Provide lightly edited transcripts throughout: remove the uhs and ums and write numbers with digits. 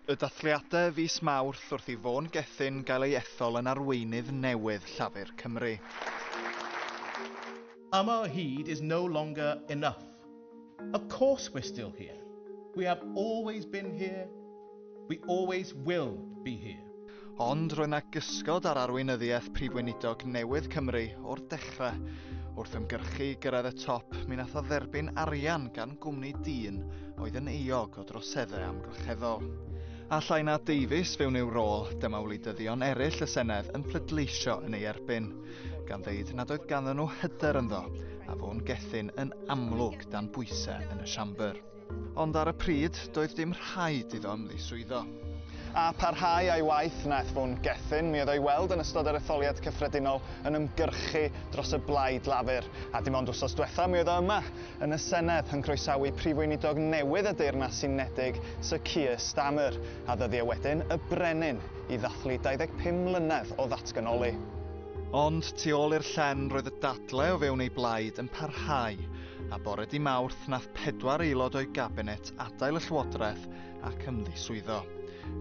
Y dathliadau fis Mawrth wrth I Fôn Gethin gael ei ethol yn arweinydd newydd Llafur Cymru. Our heed is no longer enough. Of course we're still here. We have always been here. We always will be here. Ond roedd yna gysgod ar arweinyddiaeth Prif Weinidog newydd Cymru o'r dechrau. Wrth ymgyrchu gyrraedd y top, mi nath o dderbyn arian gan gwmni dyn oedd yn eog o droseddau amgylcheddol. A llai na Davies fewn i'w rôl, dyma wleidyddion eraill y Senedd yn pleidleisio yn ei erbyn, gan ddeud nad oedd ganddyn nhw hyder ynddo, a Fôn Gethin yn amlwg dan bwysau yn y siambr. Ond ar y pryd, doedd dim rhaid iddo ymddiswyddo. A parhau a'i waith naeth Fôn Gethin, mi oedd o'i weld yn ystod yr etholiad cyffredinol yn ymgyrchu dros y blaid lafur. A dim ond wsos diwetha, mi oedd o yma yn y Senedd yn croesawu Prif Weinidog newydd y Deyrnas Unedig, Sir Keir Starmer, a ddyddiau wedyn y brenin i ddathlu 25 mlynedd o ddatganoli. Ond tu ôl i'r llen roedd y dadlau o fewn ei blaid yn parhau, a bore di Mawrth nath 4 aelod o'i gabinet adael y llywodraeth ac ymddiswyddo,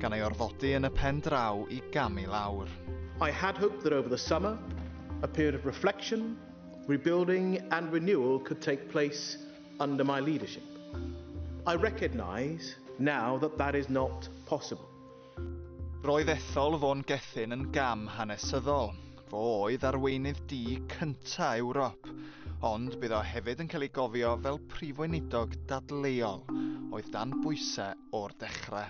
gan ei orfodi yn y pen draw I gamu lawr. I had hoped that over the summer, a period of reflection, rebuilding and renewal could take place under my leadership. I recognise now that that is not possible. Roedd ethol Fôn Gethin yn gam hanesyddol. Fo oedd arweinydd du cynta Ewrop, ond bydd o hefyd yn cael ei gofio fel Prif Weinidog dadleuol, oedd dan bwysau o'r dechrau.